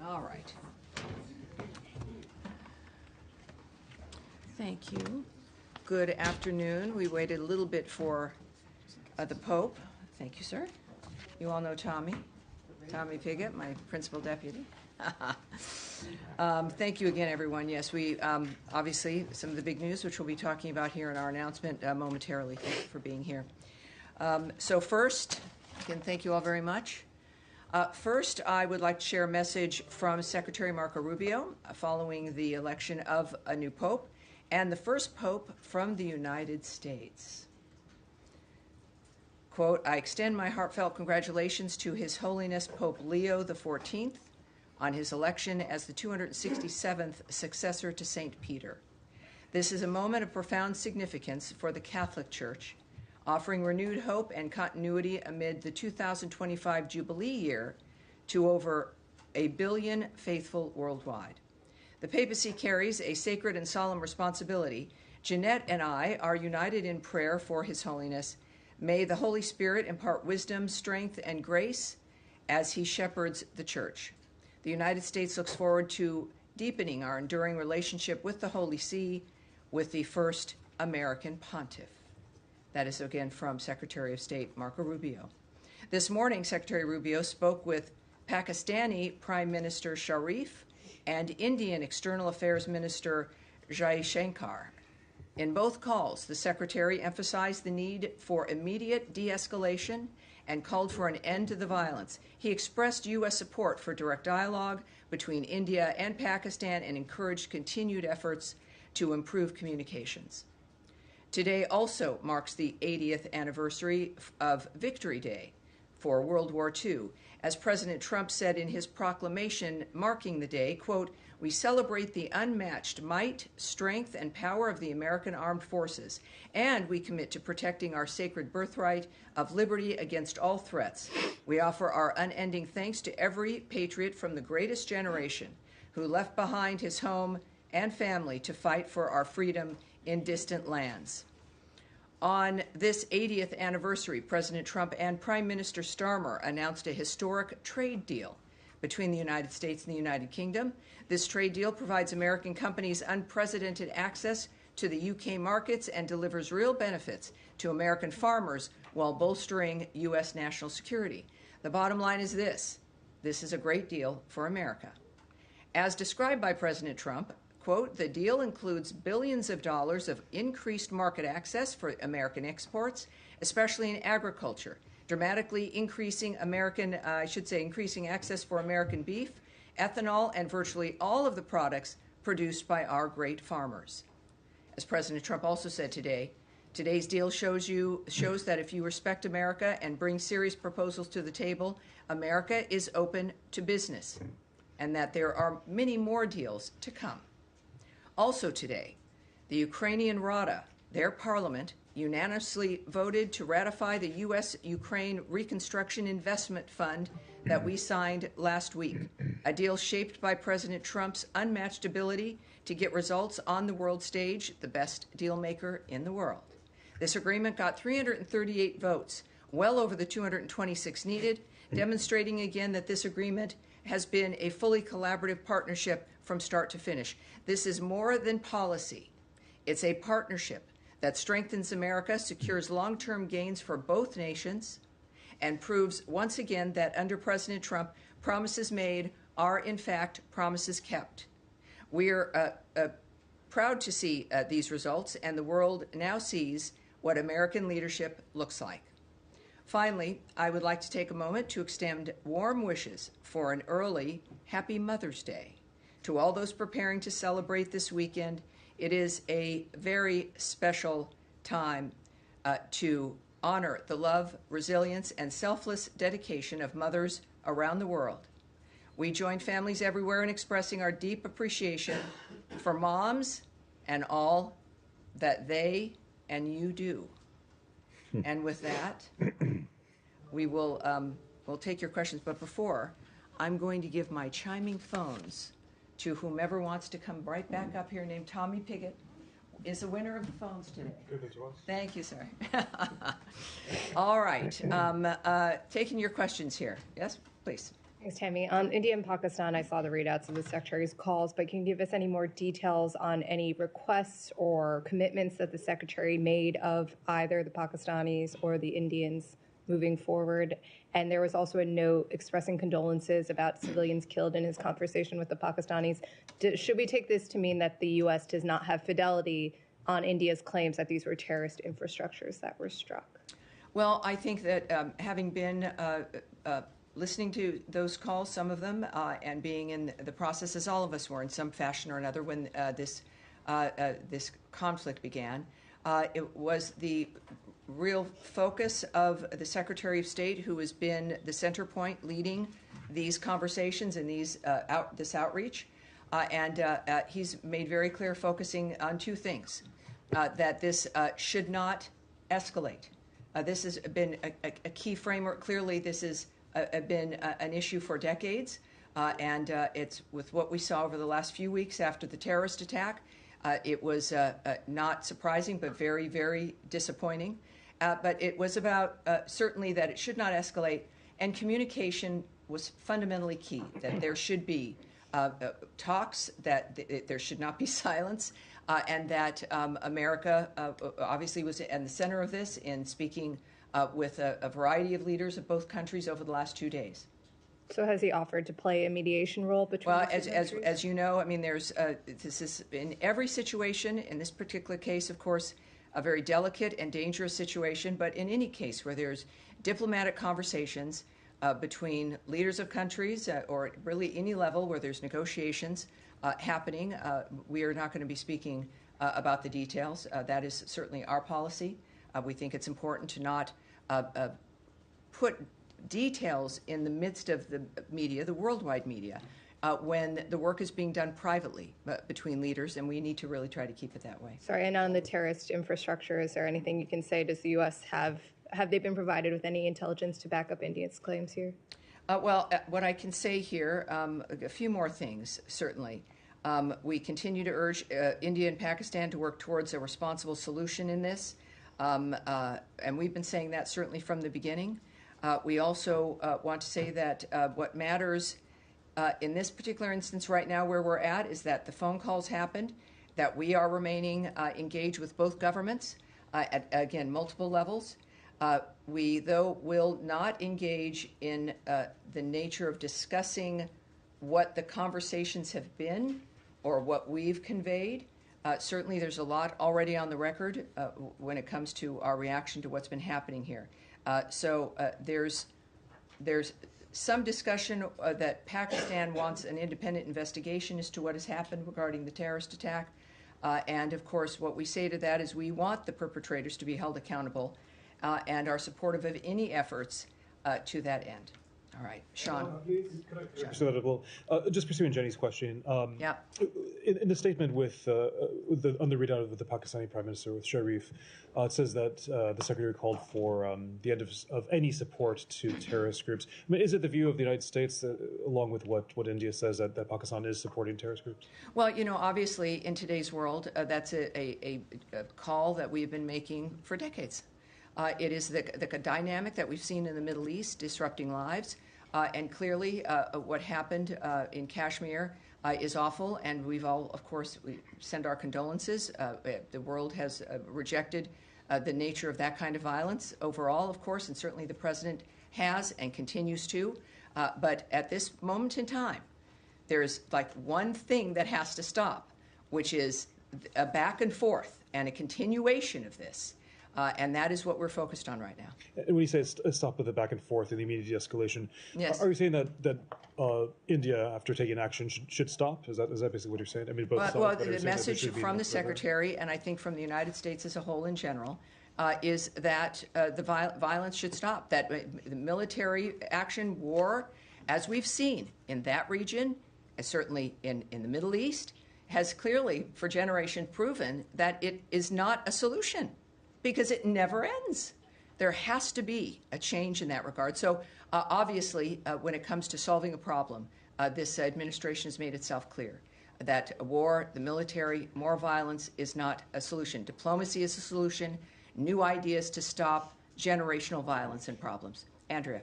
All right. Thank you. Good afternoon. We waited a little bit for the Pope. Thank you, sir. You all know Tommy Pigott, my principal deputy. Thank you again, everyone. Yes, we obviously some of the big news, which we'll be talking about here in our announcement momentarily. Thank you for being here. So first, again, thank you all very much. First, I would like to share a message from Secretary Marco Rubio following the election of a new pope and the first pope from the United States. Quote, I extend my heartfelt congratulations to His Holiness Pope Leo XIV on his election as the 267th successor to St. Peter. This is a moment of profound significance for the Catholic Church, offering renewed hope and continuity amid the 2025 Jubilee year to over 1 billion faithful worldwide. The papacy carries a sacred and solemn responsibility. Jeanette and I are united in prayer for His Holiness. May the Holy Spirit impart wisdom, strength, and grace as He shepherds the Church. The United States looks forward to deepening our enduring relationship with the Holy See with the first American pontiff. That is again from Secretary of State Marco Rubio. This morning, Secretary Rubio spoke with Pakistani Prime Minister Sharif and Indian External Affairs Minister Jai Shankar. In both calls, the Secretary emphasized the need for immediate de-escalation and called for an end to the violence. He expressed U.S. support for direct dialogue between India and Pakistan and encouraged continued efforts to improve communications. Today also marks the 80th anniversary of Victory Day for World War II. As President Trump said in his proclamation marking the day, quote, we celebrate the unmatched might, strength, and power of the American Armed Forces, and we commit to protecting our sacred birthright of liberty against all threats. We offer our unending thanks to every patriot from the greatest generation who left behind his home and family to fight for our freedom in distant lands. On this 80th anniversary, President Trump and Prime Minister Starmer announced a historic trade deal between the United States and the United Kingdom. This trade deal provides American companies unprecedented access to the UK markets and delivers real benefits to American farmers while bolstering U.S. national security. The bottom line is this is a great deal for America. As described by President Trump, quote, the deal includes billions of dollars of increased market access for American exports, especially in agriculture, dramatically increasing increasing access for American beef, ethanol, and virtually all of the products produced by our great farmers. As President Trump also said today, today's deal shows that if you respect America and bring serious proposals to the table, America is open to business, and that there are many more deals to come. Also today, the Ukrainian Rada, their parliament, unanimously voted to ratify the U.S.-Ukraine Reconstruction Investment Fund that we signed last week, a deal shaped by President Trump's unmatched ability to get results on the world stage, the best deal maker in the world. This agreement got 338 votes, well over the 226 needed, demonstrating again that this agreement has been a fully collaborative partnership from start to finish. This is more than policy. It's a partnership that strengthens America, secures long-term gains for both nations, and proves once again that under President Trump, promises made are in fact promises kept. We are proud to see these results, and the world now sees what American leadership looks like. Finally, I would like to take a moment to extend warm wishes for an early Happy Mother's Day to all those preparing to celebrate this weekend. It is a very special time to honor the love, resilience, and selfless dedication of mothers around the world. We join families everywhere in expressing our deep appreciation for moms and all that they and you do. And with that, we will we'll take your questions. But before, I'm going to give my chiming phones to whomever wants to come right back up here, named Tommy Pigott, is the winner of the phones today. Good as well. Thank you, sir. All right. Taking your questions here. Yes, please. Thanks, Tammy. On India and Pakistan, I saw the readouts of the Secretary's calls, but can you give us any more details on any requests or commitments that the Secretary made of either the Pakistanis or the Indians moving forward? And there was also a note expressing condolences about civilians killed in his conversation with the Pakistanis. Should we take this to mean that the U.S. does not have fidelity on India's claims that these were terrorist infrastructures that were struck? Well, I think that having been listening to those calls, some of them, and being in the process, as all of us were in some fashion or another when this conflict began, it was the real focus of the Secretary of State, who has been the center point leading these conversations and this outreach. And he's made very clear, focusing on two things, that this should not escalate. This has been a key framework. Clearly, this has been an issue for decades, and it's with what we saw over the last few weeks after the terrorist attack. It was not surprising, but very, very disappointing. But it was about certainly that it should not escalate, and communication was fundamentally key, that there should be talks, that there should not be silence, and that America obviously was in the center of this in speaking with a variety of leaders of both countries over the last 2 days. So has he offered to play a mediation role between the two countries? As you know, I mean, this is in every situation. In this particular case, of course, a very delicate and dangerous situation. But in any case where there's diplomatic conversations between leaders of countries or really any level where there's negotiations happening, we are not going to be speaking about the details. That is certainly our policy. We think it's important to not put details in the midst of the media, the worldwide media, when the work is being done privately between leaders, and we need to really try to keep it that way. Sorry, and on the terrorist infrastructure, is there anything you can say? Does the U.S. have they been provided with any intelligence to back up India's claims here? What I can say here, a few more things, certainly. We continue to urge India and Pakistan to work towards a responsible solution in this, and we've been saying that certainly from the beginning. We also want to say that what matters in this particular instance right now where we're at is that the phone calls happened, that we are remaining engaged with both governments at, again, multiple levels. We, though, will not engage in the nature of discussing what the conversations have been or what we've conveyed. Certainly, there's a lot already on the record when it comes to our reaction to what's been happening here. So there's some discussion that Pakistan wants an independent investigation as to what has happened regarding the terrorist attack. And, of course, what we say to that is we want the perpetrators to be held accountable and are supportive of any efforts to that end. All right, Sean. Just pursuing Jenny's question. Yeah. In the statement on the readout of the Pakistani Prime Minister with Sharif, it says that the Secretary called for the end of any support to terrorist groups. I mean, is it the view of the United States, along with what India says, that Pakistan is supporting terrorist groups? Well, you know, obviously in today's world, that's a call that we've been making for decades. It is the dynamic that we've seen in the Middle East disrupting lives. And clearly what happened in Kashmir is awful. And we've all, of course, we send our condolences. The world has rejected the nature of that kind of violence overall, of course, and certainly the president has and continues to. But at this moment in time, there's like one thing that has to stop, which is a back and forth and a continuation of this. And that is what we're focused on right now. And when you say stop with the back and forth and the immediate de-escalation, yes. Are you saying that India, after taking action, should stop? Is that basically what you're saying? I mean, both sides. Well, the message from the Secretary, and I think from the United States as a whole in general, is that the violence should stop, that the military action, war, as we've seen in that region, and certainly in the Middle East, has clearly, for generations, proven that it is not a solution. Because it never ends. There has to be a change in that regard. So obviously, when it comes to solving a problem, this administration has made itself clear that war, the military, more violence is not a solution. Diplomacy is a solution, new ideas to stop generational violence and problems. Andrea.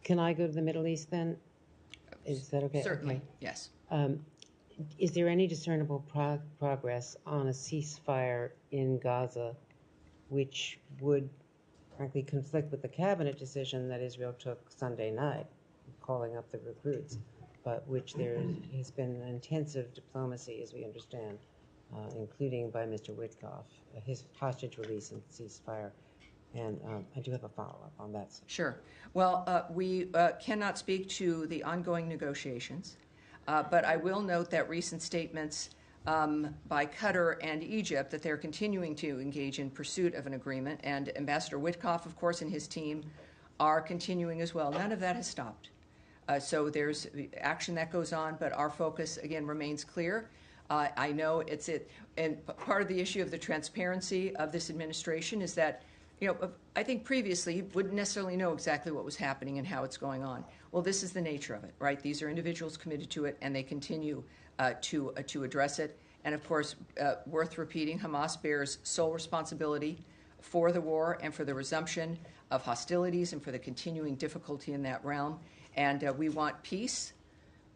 Can I go to the Middle East then? Is that okay? Certainly, Okay. yes. Is there any discernible progress on a ceasefire in Gaza, which would, frankly, conflict with the cabinet decision that Israel took Sunday night, calling up the recruits, but which there has been intensive diplomacy, as we understand, including by Mr. Witkoff, his hostage release and ceasefire. And I do have a follow-up on that. Sure. Well, we cannot speak to the ongoing negotiations, but I will note that recent statements by Qatar and Egypt that they're continuing to engage in pursuit of an agreement, and Ambassador Witkoff, of course, and his team are continuing as well. None of that has stopped. So there's action that goes on, but our focus, again, remains clear. I know and part of the issue of the transparency of this administration is that, I think previously you wouldn't necessarily know exactly what was happening and how it's going on. Well, this is the nature of it, right? These are individuals committed to it, and they continue to address it. And of course, worth repeating, Hamas bears sole responsibility for the war and for the resumption of hostilities and for the continuing difficulty in that realm. And we want peace.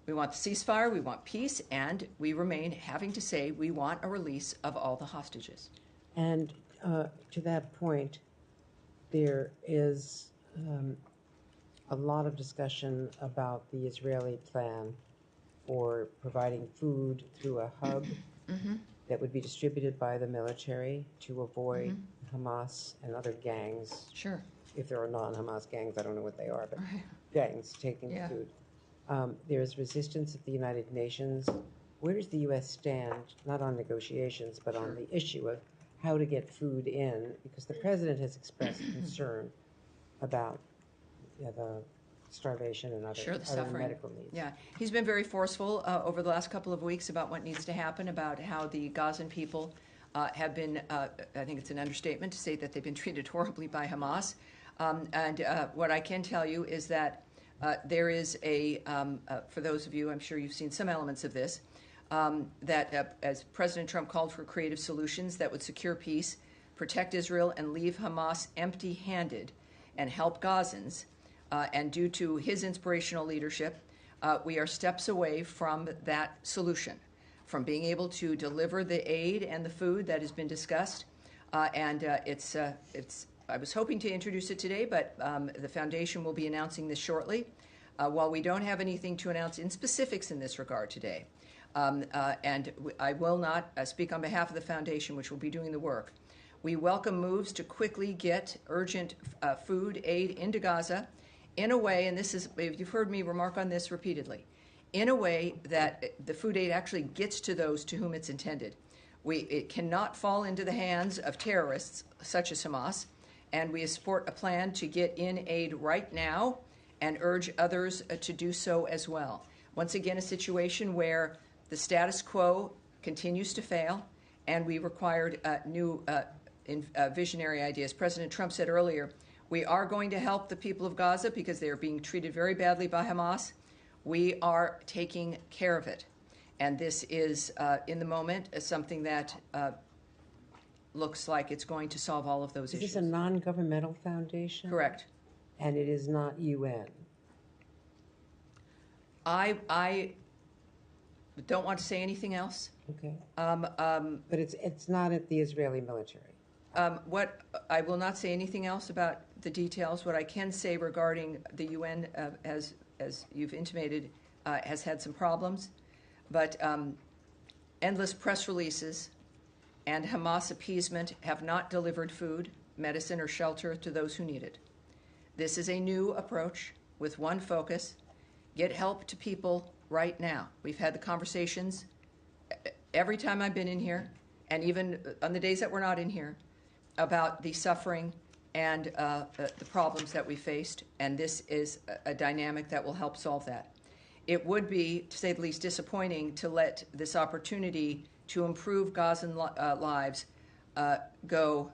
We want the ceasefire. We want peace. And we remain having to say we want a release of all the hostages. And to that point, there is a lot of discussion about the Israeli plan for providing food through a hub that would be distributed by the military to avoid Hamas and other gangs. Sure. If there are non-Hamas gangs, I don't know what they are, but gangs taking the food. There is resistance at the United Nations. Where does the U.S. stand, not on negotiations, but on the issue of how to get food in? Because the president has expressed concern about the starvation and other medical needs. Yeah, he's been very forceful over the last couple of weeks about what needs to happen, about how the Gazan people have been, I think it's an understatement to say that they've been treated horribly by Hamas. And what I can tell you is that there is for those of you, I'm sure you've seen some elements of this, that as President Trump called for creative solutions that would secure peace, protect Israel, and leave Hamas empty-handed and help Gazans, and due to his inspirational leadership, we are steps away from that solution, from being able to deliver the aid and the food that has been discussed. I was hoping to introduce it today, but the foundation will be announcing this shortly. While we don't have anything to announce in specifics in this regard today, and I will not speak on behalf of the foundation, which will be doing the work, we welcome moves to quickly get urgent food aid into Gaza in a way, and this is, you've heard me remark on this repeatedly, in a way that the food aid actually gets to those to whom it's intended. It cannot fall into the hands of terrorists such as Hamas, and we support a plan to get in aid right now and urge others to do so as well. Once again, a situation where the status quo continues to fail, and we required new visionary ideas. President Trump said earlier, we are going to help the people of Gaza because they are being treated very badly by Hamas. We are taking care of it. And this is, in the moment, something that looks like it's going to solve all of those issues. Is this a non-governmental foundation? Correct. And it is not UN? I don't want to say anything else. Okay. But it's not at the Israeli military. What I will not say anything else about the details. What I can say regarding the UN, as you've intimated, has had some problems, but endless press releases and Hamas appeasement have not delivered food, medicine, or shelter to those who need it. This is a new approach with one focus: get help to people right now. We've had the conversations every time I've been in here, and even on the days that we're not in here, about the suffering and the problems that we faced, and this is a dynamic that will help solve that. It would be, to say the least, disappointing to let this opportunity to improve Gazan lives go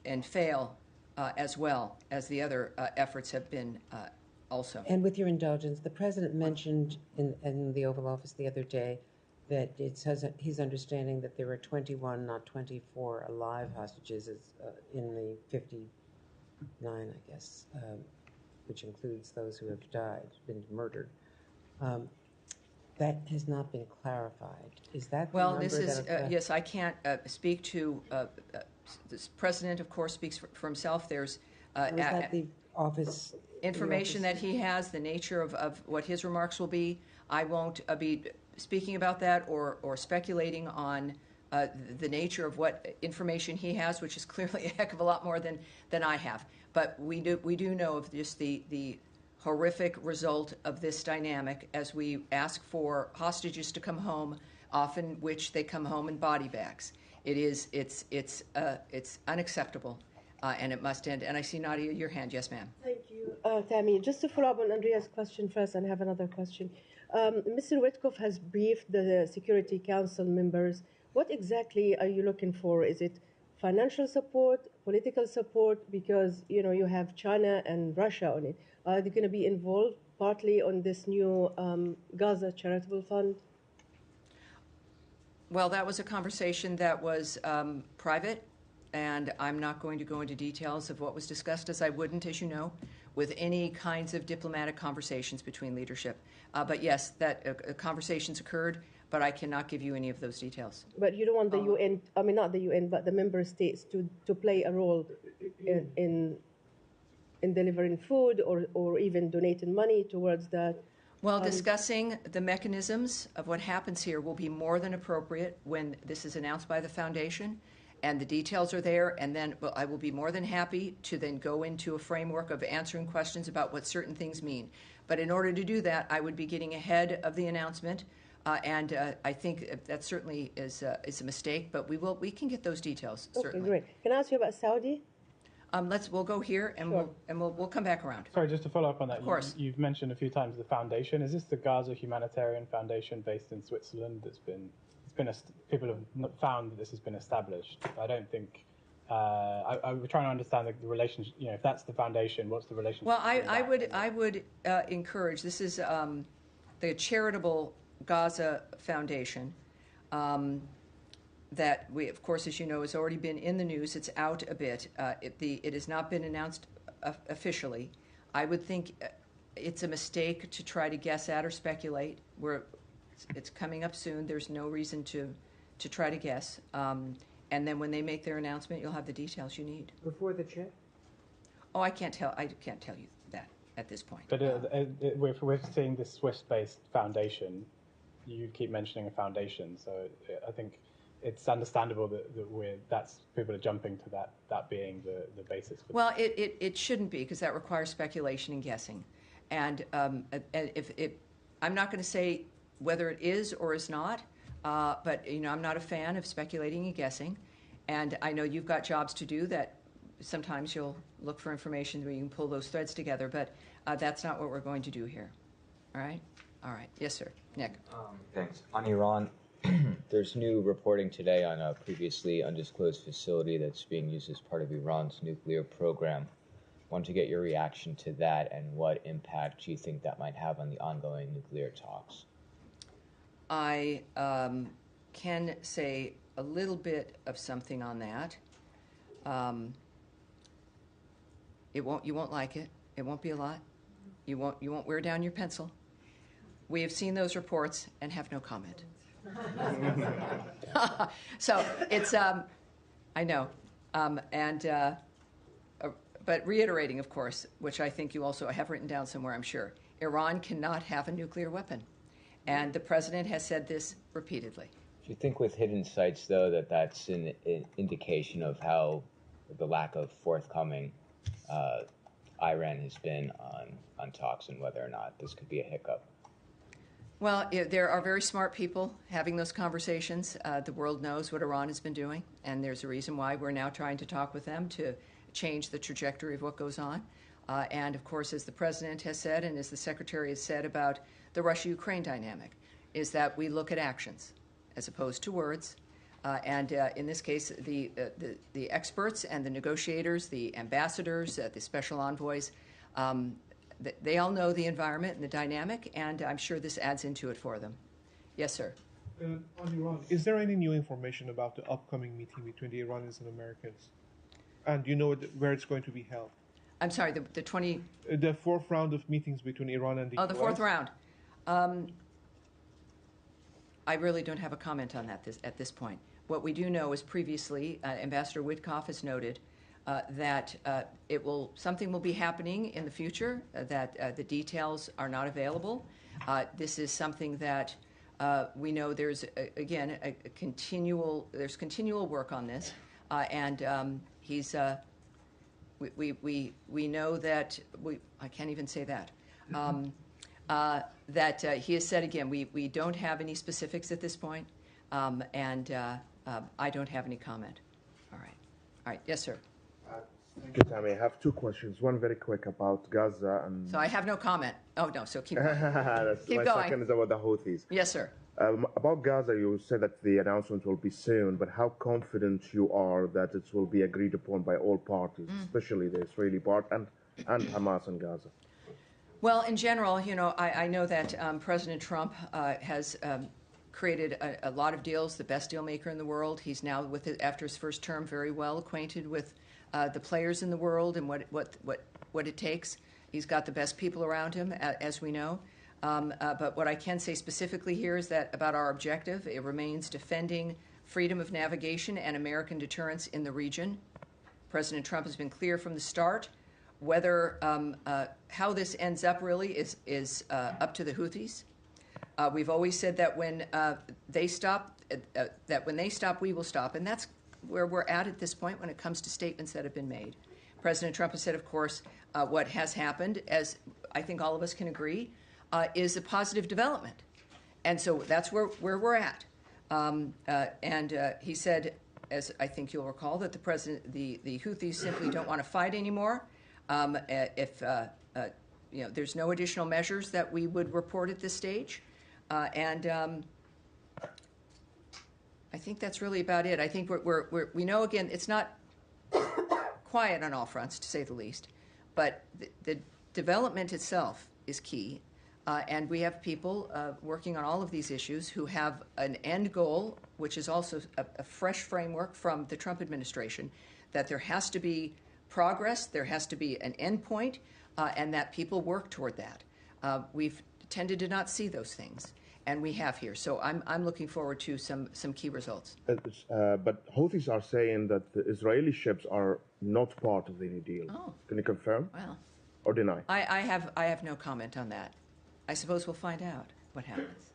and fail as well as the other efforts have been also. And with your indulgence, the president mentioned in the Oval Office the other day that it's his understanding that there were 21, not 24, alive hostages in the 59, I guess, which includes those who have died, been murdered. That has not been clarified. Is that the Well, number this is, that yes, I can't speak to, this president, of course, speaks for himself. There's or is that the office information the that office- he has, the nature of what his remarks will be. I won't be speaking about that or speculating on the nature of what information he has, which is clearly a heck of a lot more than I have. But we do know of just the horrific result of this dynamic as we ask for hostages to come home, often which they come home in body bags. It's unacceptable, and it must end. And I see Nadia, your hand. Yes, ma'am. Thank you, Tammy. Just to follow up on Andrea's question first and have another question. Mr. Witkoff has briefed the Security Council members. What exactly are you looking for? Is it financial support, political support? Because, you have China and Russia on it. Are they going to be involved partly on this new Gaza charitable fund? Well, that was a conversation that was private, and I'm not going to go into details of what was discussed, as I wouldn't, as you know, with any kinds of diplomatic conversations between leadership. But yes, that conversations occurred, but I cannot give you any of those details. But you don't want the UN, I mean, not the UN, but the member states to play a role in delivering food or even donating money towards that. Well, discussing the mechanisms of what happens here will be more than appropriate when this is announced by the foundation and the details are there, and then I will be more than happy to then go into a framework of answering questions about what certain things mean. But in order to do that, I would be getting ahead of the announcement, and I think that certainly is a mistake, but we can get those details, certainly. Okay, great. Can I ask you about Saudi? We'll go here, and Sure. we'll come back around. Sorry, just to follow up on that. Of course. You've mentioned a few times the foundation. Is this the Gaza Humanitarian Foundation based in Switzerland? People have found that this has been established. I don't think. I was trying to understand the relationship. If that's the foundation, what's the relationship? Well, I would encourage. This is the charitable Gaza Foundation. That we, of course, as you know, has already been in the news. It's out a bit. It has not been announced officially. I would think it's a mistake to try to guess at or speculate. It's coming up soon. There's no reason to try to guess. And then when they make their announcement, you'll have the details you need. before the check? Oh, I can't tell you that at this point. But we're seeing this Swiss-based foundation. You keep mentioning a foundation, so I think it's understandable that people are jumping to that being the basis for. Well, it shouldn't be, because that requires speculation and guessing. And if I'm not going to say whether it is or is not, but I'm not a fan of speculating and guessing. And I know you've got jobs to do that. Sometimes you'll look for information where you can pull those threads together, but that's not what we're going to do here. All right? All right. Yes, sir. Nick. Thanks. On Iran, there's new reporting today on a previously undisclosed facility that's being used as part of Iran's nuclear program. Want to get your reaction to that and what impact you think that might have on the ongoing nuclear talks. I can say a little bit of something on that. You won't like it. It won't be a lot. You won't wear down your pencil. We have seen those reports and have no comment. So it's I know, but reiterating, of course, which I think you also have written down somewhere, I'm sure, Iran cannot have a nuclear weapon, and the president has said this repeatedly. Do you think with hidden sites, though, that's an indication of how the lack of forthcoming Iran has been on talks and whether or not this could be a hiccup? Well, there are very smart people having those conversations. The world knows what Iran has been doing, and there's a reason why we're now trying to talk with them to change the trajectory of what goes on. And, of course, as the president has said and as the secretary has said about the Russia-Ukraine dynamic, is that we look at actions as opposed to words. And in this case, the experts and the negotiators, the ambassadors, the special envoys, they all know the environment and the dynamic, and I'm sure this adds into it for them. Yes, sir. On Iran, is there any new information about the upcoming meeting between the Iranians and Americans? And do you know where it's going to be held? I'm sorry, the 20, The fourth round of meetings between Iran and the oh, the US? fourth round. I really don't have a comment on that at this point. What we do know is previously, Ambassador Witkoff has noted that something will be happening in the future, that the details are not available. This is something that we know there's, again, there's continual work on this, and he's, we know that, I can't even say that, that he has said again, we don't have any specifics at this point, and I don't have any comment. All right, yes, sir. Thank you, Tammy. I have two questions. One very quick about Gaza and. So I have no comment. Oh no, so keep going. Keep my going. second is about the Houthis. Yes, sir. About Gaza, you said that the announcement will be soon, but how confident you are that it will be agreed upon by all parties, especially the Israeli part and Hamas in Gaza? Well, in general, I know that President Trump has created a lot of deals, the best deal maker in the world. He's now, after his first term, very well acquainted with the players in the world and what it takes. He's got the best people around him, as we know. But what I can say specifically here is that about our objective, it remains defending freedom of navigation and American deterrence in the region. President Trump has been clear from the start. Whether how this ends up really is up to the Houthis. We've always said that when they stop, we will stop, and that's where we're at this point when it comes to statements that have been made. President Trump has said, of course, what has happened, as I think all of us can agree, is a positive development, and so that's where we're at. And he said, as I think you'll recall, that the Houthis simply don't want to fight anymore. There's no additional measures that we would report at this stage, and I think that's really about it. I think we know, again, it's not quiet on all fronts, to say the least, but the development itself is key, and we have people working on all of these issues who have an end goal, which is also a fresh framework from the Trump administration, that there has to be progress, there has to be an end point, and that people work toward that. We've tended to not see those things, and we have here. So I'm looking forward to some key results. But Houthis are saying that the Israeli ships are not part of the New Deal. Oh. Can you confirm? Well, or deny? I have no comment on that. I suppose we'll find out what happens.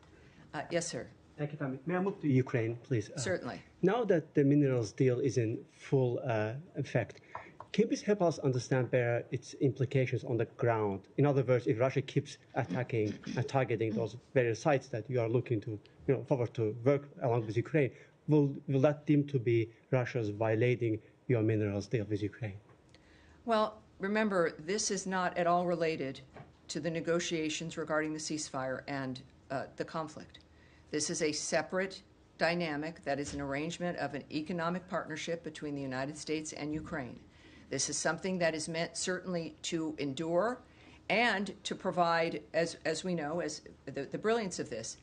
Yes, sir. Thank you, Tammy. May I move to Ukraine, please? Certainly. Now that the minerals deal is in full effect, can you please help us understand better its implications on the ground? In other words, if Russia keeps attacking and targeting those various sites that you are looking to, forward to work along with Ukraine, will that deem to be Russia's violating your minerals deal with Ukraine? Well, remember, this is not at all related to the negotiations regarding the ceasefire and the conflict. This is a separate dynamic that is an arrangement of an economic partnership between the United States and Ukraine. This is something that is meant certainly to endure and to provide, as we know, as the brilliance of this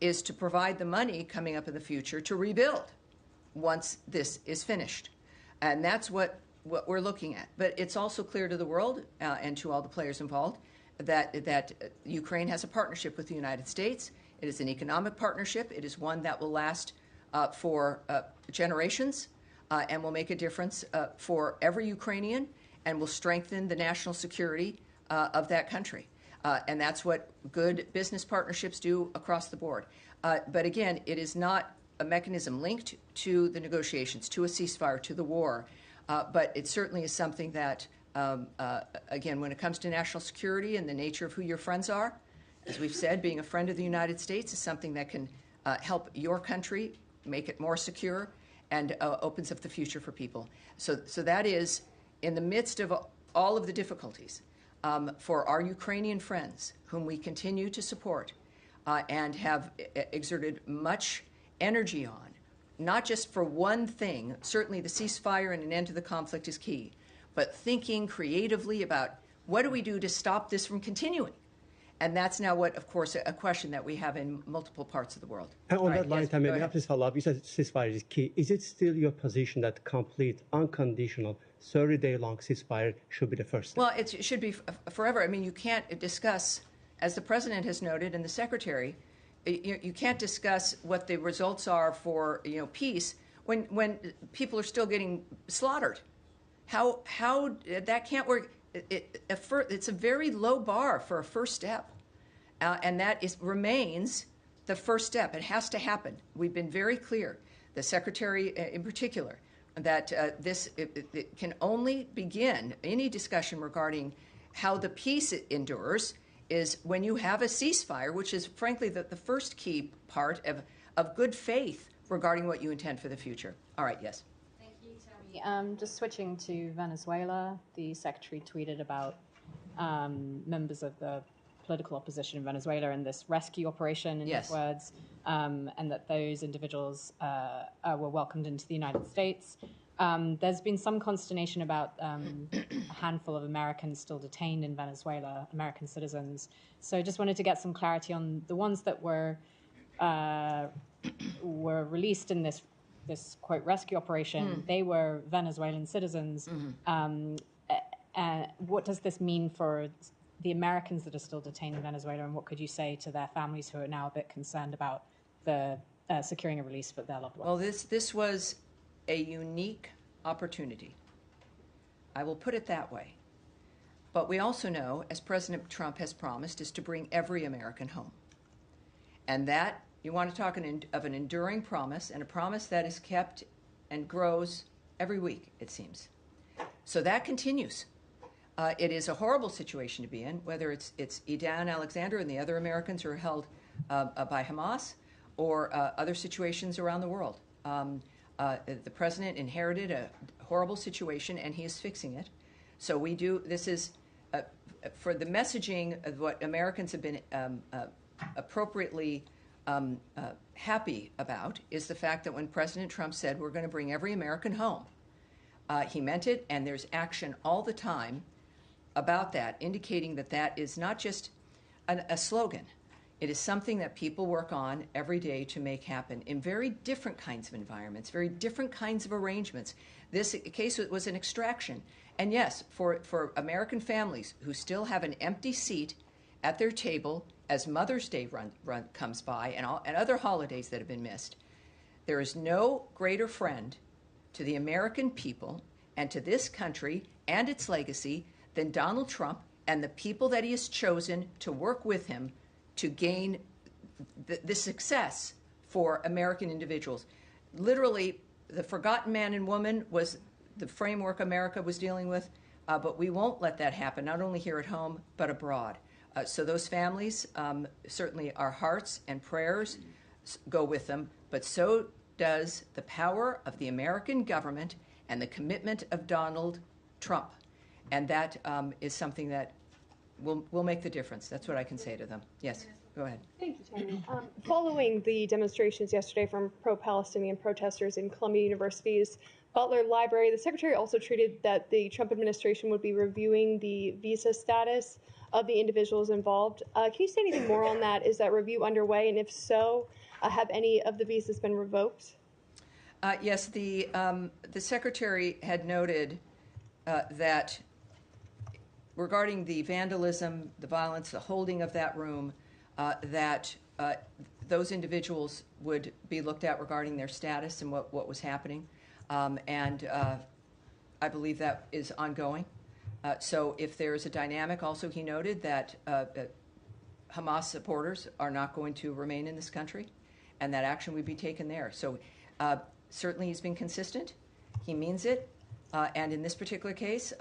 is to provide the money coming up in the future to rebuild once this is finished. And that's what we're looking at. But it's also clear to the world and to all the players involved that Ukraine has a partnership with the United States. It is an economic partnership. It is one that will last for generations and will make a difference for every Ukrainian and will strengthen the national security of that country. And that's what good business partnerships do across the board. But again, it is not a mechanism linked to the negotiations, to a ceasefire, to the war. But it certainly is something that, again, when it comes to national security and the nature of who your friends are, as we've said, being a friend of the United States is something that can help your country make it more secure and opens up the future for people. So that is, in the midst of all of the difficulties, for our Ukrainian friends, whom we continue to support and have exerted much energy on, not just for one thing, certainly the ceasefire and an end to the conflict is key, but thinking creatively about what do we do to stop this from continuing? And that's now what, of course, a question that we have in multiple parts of the world. And on Right, that line, yes, Tammy, go may I ahead. please follow up? You said ceasefire is key. Is it still your position that complete, unconditional 30-day-long ceasefire should be the first step. Well, it should be forever. I mean, you can't discuss, as the president has noted and the secretary, you can't discuss what the results are for peace when people are still getting slaughtered. How that can't work. It's a very low bar for a first step, and that remains the first step. It has to happen. We've been very clear, the secretary in particular, that it can only begin any discussion regarding how the peace endures is when you have a ceasefire, which is frankly the first key part of good faith regarding what you intend for the future. All right, yes. Thank you, Tammy. Just switching to Venezuela, the secretary tweeted about members of the political opposition in Venezuela and this rescue operation, in his words, and that those individuals were welcomed into the United States. There's been some consternation about a handful of Americans still detained in Venezuela, American citizens. So I just wanted to get some clarity on the ones that were released in this quote rescue operation. They were Venezuelan citizens. What does this mean for the Americans that are still detained in Venezuela, and what could you say to their families who are now a bit concerned about the securing a release for their loved ones? Well, this was a unique opportunity. I will put it that way. But we also know, as President Trump has promised, is to bring every American home. And that, you want to talk of an enduring promise, and a promise that is kept and grows every week, it seems. So that continues. It is a horrible situation to be in, whether it's Edan Alexander and the other Americans who are held by Hamas, or other situations around the world. The president inherited a horrible situation, and he is fixing it. So this is, for the messaging of what Americans have been appropriately happy about, is the fact that when President Trump said we're going to bring every American home, he meant it, and there's action all the time about that, indicating that that is not just a slogan. It is something that people work on every day to make happen in very different kinds of environments, very different kinds of arrangements. This case was an extraction. And yes, for American families who still have an empty seat at their table as Mother's Day comes by and other holidays that have been missed, there is no greater friend to the American people and to this country and its legacy than Donald Trump and the people that he has chosen to work with him to gain the success for American individuals. Literally, the forgotten man and woman was the framework America was dealing with, but we won't let that happen, not only here at home, but abroad. So those families, certainly our hearts and prayers go with them, but so does the power of the American government and the commitment of Donald Trump. And that is something that will make the difference. That's what I can say to them. Yes, go ahead. Thank you, Tammy. Following the demonstrations yesterday from pro-Palestinian protesters in Columbia University's Butler Library, the secretary also treated that the Trump administration would be reviewing the visa status of the individuals involved. Can you say anything more on that? Is that review underway? And if so, have any of the visas been revoked? Yes, the secretary had noted that regarding the vandalism, the violence, the holding of that room, that those individuals would be looked at regarding their status and what was happening. And I believe that is ongoing. So if there is a dynamic, also he noted that Hamas supporters are not going to remain in this country, and that action would be taken there. So certainly he's been consistent. He means it. And in this particular case,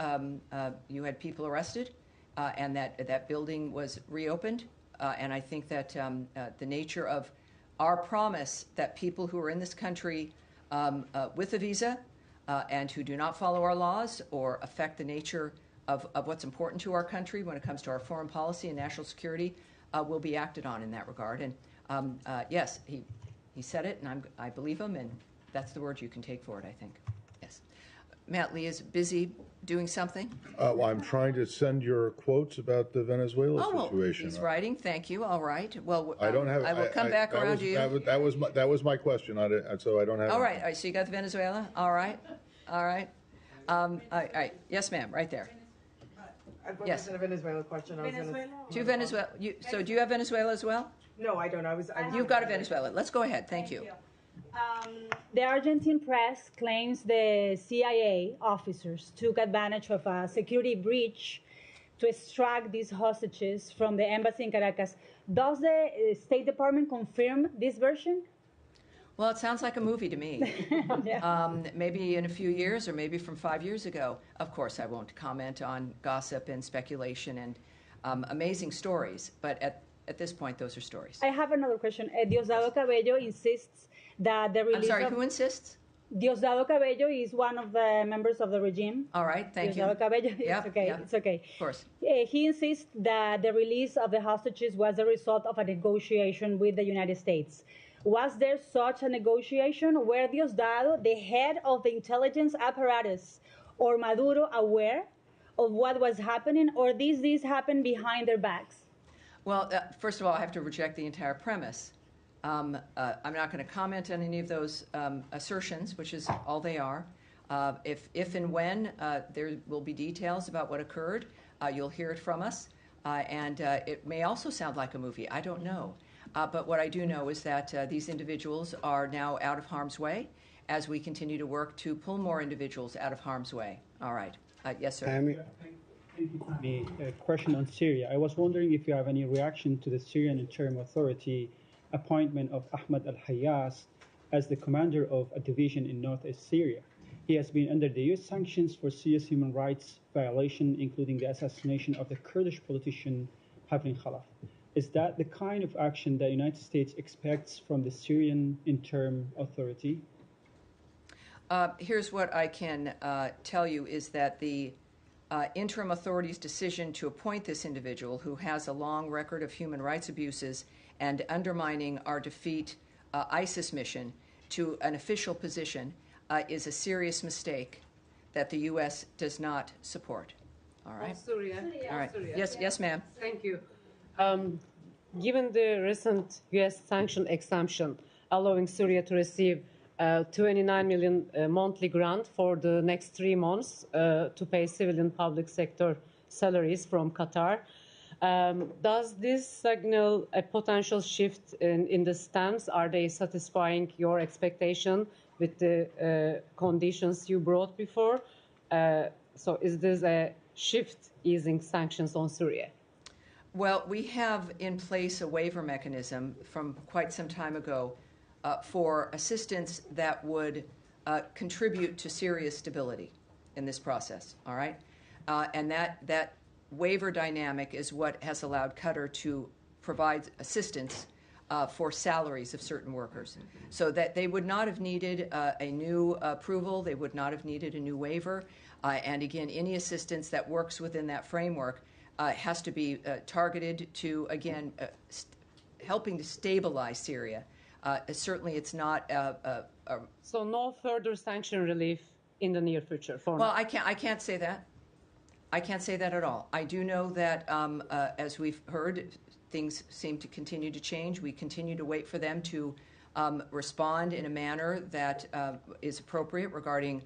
you had people arrested, and that building was reopened. And I think that the nature of our promise that people who are in this country with a visa and who do not follow our laws or affect the nature of what's important to our country when it comes to our foreign policy and national security will be acted on in that regard. And yes, he said it, and I believe him, and that's the word you can take for it, I think. Yes. Matt Lee is busy doing something. Well, I'm trying to send your quotes about the Venezuela situation. Well, he's writing. Thank you. All right. Well, I don't have. I will come back around to you. That was my question. So I don't have. All right. So you got the Venezuela. All right. Yes, ma'am, right there. Yes. A Venezuela question. To Venezuela. So do you have Venezuela as well? No, I don't. You've got a Venezuela. Let's go ahead. Thank you. The Argentine press claims the CIA officers took advantage of a security breach to extract these hostages from the embassy in Caracas. Does the State Department confirm this version? Well, it sounds like a movie to me. Maybe in a few years or maybe from 5 years ago. Of course, I won't comment on gossip and speculation and amazing stories, but at this point, those are stories. I have another question. Diosdado Cabello insists that the release I'm sorry, who insists? Diosdado Cabello is one of the members of the regime. All right, thank Diosdado you. Cabello, Yep, it's okay, yep. it's okay. Of course. He insists that the release of the hostages was the result of a negotiation with the United States. Was there such a negotiation? Were Diosdado, the head of the intelligence apparatus, or Maduro aware of what was happening, or did this happen behind their backs? Well, first of all, I have to reject the entire premise. I'm not going to comment on any of those assertions, which is all they are. If and when there will be details about what occurred, you'll hear it from us. And it may also sound like a movie. I don't know. But what I do know is that these individuals are now out of harm's way as we continue to work to pull more individuals out of harm's way. All right. Yes, sir. A question on Syria. I was wondering if you have any reaction to the Syrian Interim Authority appointment of Ahmad al-Hayyas as the commander of a division in northeast Syria. He has been under the U.S. sanctions for serious human rights violation, including the assassination of the Kurdish politician Hafrin Khalaf. Is that the kind of action that the United States expects from the Syrian Interim Authority? Here's what I can tell you is that the interim authority's decision to appoint this individual, who has a long record of human rights abuses and undermining our defeat ISIS mission, to an official position is a serious mistake that the U.S. does not support. All right. Syria. All right. Syria. Yes, ma'am. Thank you. Given the recent U.S. sanction exemption allowing Syria to receive 29 million monthly grant for the next 3 months to pay civilian public sector salaries from Qatar, does this signal a potential shift in the stance? Are they satisfying your expectation with the conditions you brought before? So is this a shift easing sanctions on Syria? Well, we have in place a waiver mechanism from quite some time ago for assistance that would contribute to Syria's stability in this process, all right? And that waiver dynamic is what has allowed Qatar to provide assistance for salaries of certain workers, so that they would not have needed a new approval, they would not have needed a new waiver, and again, any assistance that works within that framework has to be targeted to, again, helping to stabilize Syria. Certainly, it's not. So, no further sanction relief in the near future. Well, I can't say that. I can't say that at all. I do know that, as we've heard, things seem to continue to change. We continue to wait for them to respond in a manner that is appropriate regarding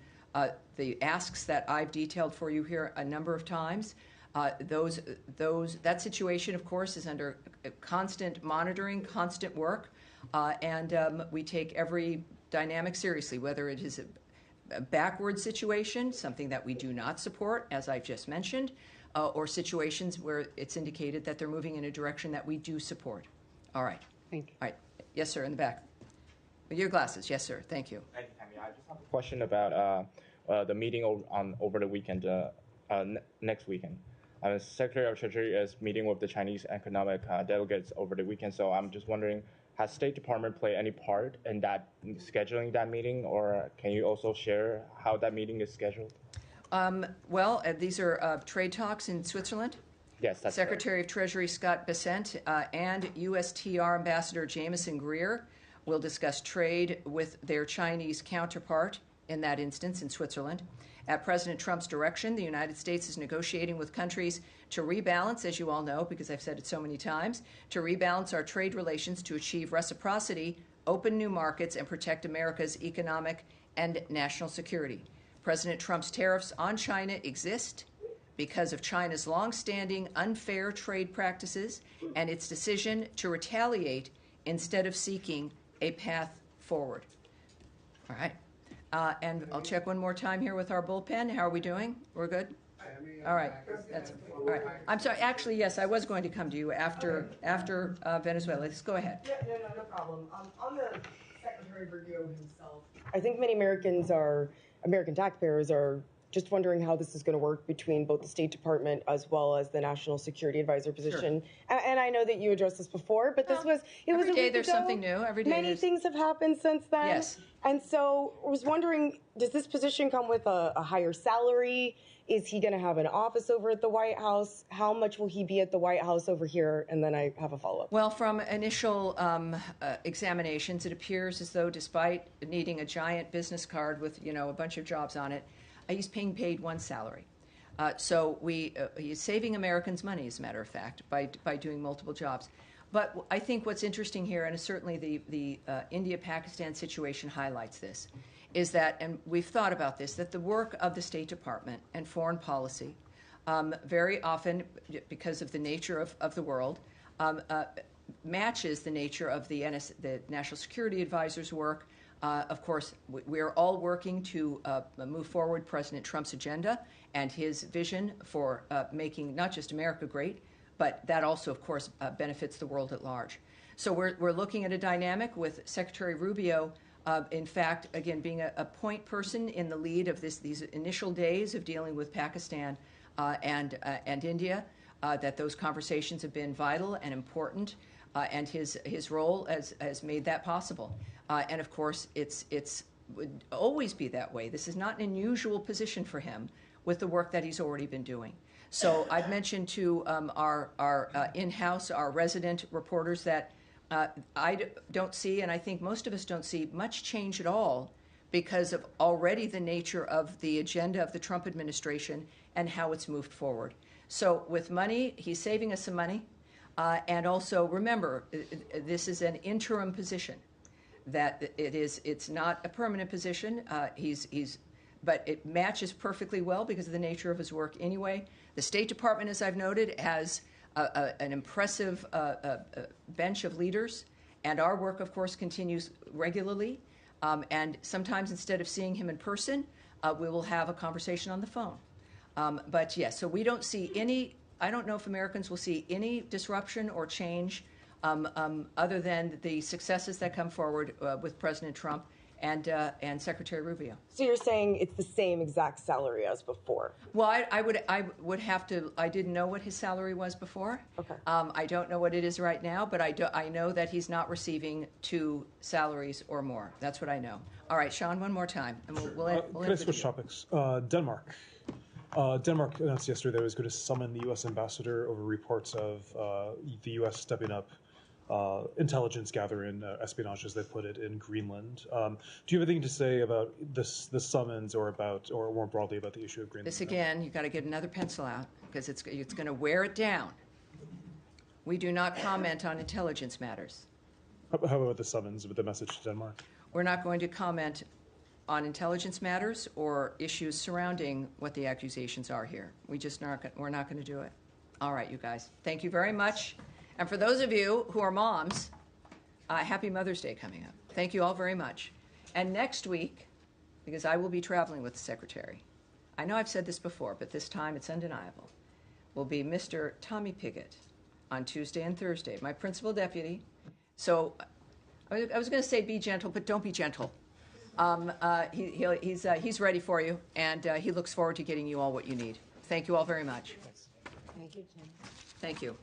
the asks that I've detailed for you here a number of times. That situation, of course, is under constant monitoring, constant work, and we take every dynamic seriously, whether it is a backward situation, something that we do not support, as I've just mentioned, or situations where it's indicated that they're moving in a direction that we do support. All right. Thank you. All right. Yes, sir, in the back. With your glasses. Yes, sir. Thank you. Thank you, Tammy. I just have a question about the meeting over the weekend, next weekend. Secretary of Treasury is meeting with the Chinese economic delegates over the weekend, so I'm just wondering, has State Department played any part in that scheduling that meeting, or can you also share how that meeting is scheduled? Well, these are trade talks in Switzerland. Yes, that's Secretary of Treasury Scott Bessent and USTR Ambassador Jameson Greer will discuss trade with their Chinese counterpart in that instance in Switzerland. At President Trump's direction, the United States is negotiating with countries to rebalance, as you all know, because I've said it so many times, to rebalance our trade relations to achieve reciprocity, open new markets, and protect America's economic and national security. President Trump's tariffs on China exist because of China's longstanding unfair trade practices and its decision to retaliate instead of seeking a path forward. All right. And I'll check one more time here with our bullpen. How are we doing? We're good? All right. That's all right. I'm sorry. Actually, yes, I was going to come to you after Venezuela. Let's go ahead. Yeah, no problem. On the Secretary Rubio himself, I think many American taxpayers are just wondering how this is going to work between both the State Department as well as the National Security Advisor position. Sure. And I know that you addressed this before, but it was every a day week there's ago. Something new. Every day many things have happened since then. Yes. And so I was wondering, does this position come with a higher salary? Is he going to have an office over at the White House? How much will he be at the White House over here? And then I have a follow-up. Well, from initial examinations, it appears as though despite needing a giant business card with, a bunch of jobs on it, he's being paid one salary. So he's saving Americans money, as a matter of fact, by doing multiple jobs. But I think what's interesting here, and certainly the India-Pakistan situation highlights this, is that, and we've thought about this, that the work of the State Department and foreign policy very often, because of the nature of the world, matches the nature of the National Security Advisor's work. Of course, we're all working to move forward President Trump's agenda and his vision for making not just America great, but that also, of course, benefits the world at large. So we're looking at a dynamic with Secretary Rubio, in fact, again, being a point person in the lead of these initial days of dealing with Pakistan and India, that those conversations have been vital and important, and his role has made that possible. And of course, it would always be that way. This is not an unusual position for him with the work that he's already been doing. So I've mentioned to our in-house, our resident reporters that I don't see, and I think most of us don't see, much change at all because of already the nature of the agenda of the Trump administration and how it's moved forward. So with money, he's saving us some money. And also, remember, this is an interim position. That it's not a permanent position. But it matches perfectly well because of the nature of his work anyway. The State Department, as I've noted, has an impressive bench of leaders, and our work, of course, continues regularly. And sometimes instead of seeing him in person, we will have a conversation on the phone. But yes, so we don't see any. I don't know if Americans will see any disruption or change other than the successes that come forward with President Trump and Secretary Rubio. So you're saying it's the same exact salary as before? Well, I would have to. I didn't know what his salary was before. Okay. I don't know what it is right now, but I know that he's not receiving 2 salaries or more. That's what I know. All right, Sean, one more time, and we'll Can I switch topics? Denmark. Denmark announced yesterday that it was going to summon the U.S. ambassador over reports of the U.S. stepping up intelligence gathering, espionage, as they put it, in Greenland. Do you have anything to say about the summons, or more broadly about the issue of Greenland? This again, you've got to get another pencil out because it's going to wear it down. We do not comment on intelligence matters. How about the summons with the message to Denmark? We're not going to comment on intelligence matters or issues surrounding what the accusations are here. We're not going to do it. All right, you guys. Thank you very much. And for those of you who are moms, happy Mother's Day coming up. Thank you all very much. And next week, because I will be traveling with the Secretary, I know I've said this before, but this time it's undeniable, will be Mr. Tommy Pigott on Tuesday and Thursday, my principal deputy. So I was going to say be gentle, but don't be gentle. He's ready for you, and he looks forward to getting you all what you need. Thank you all very much. Thank you, Tim. Thank you.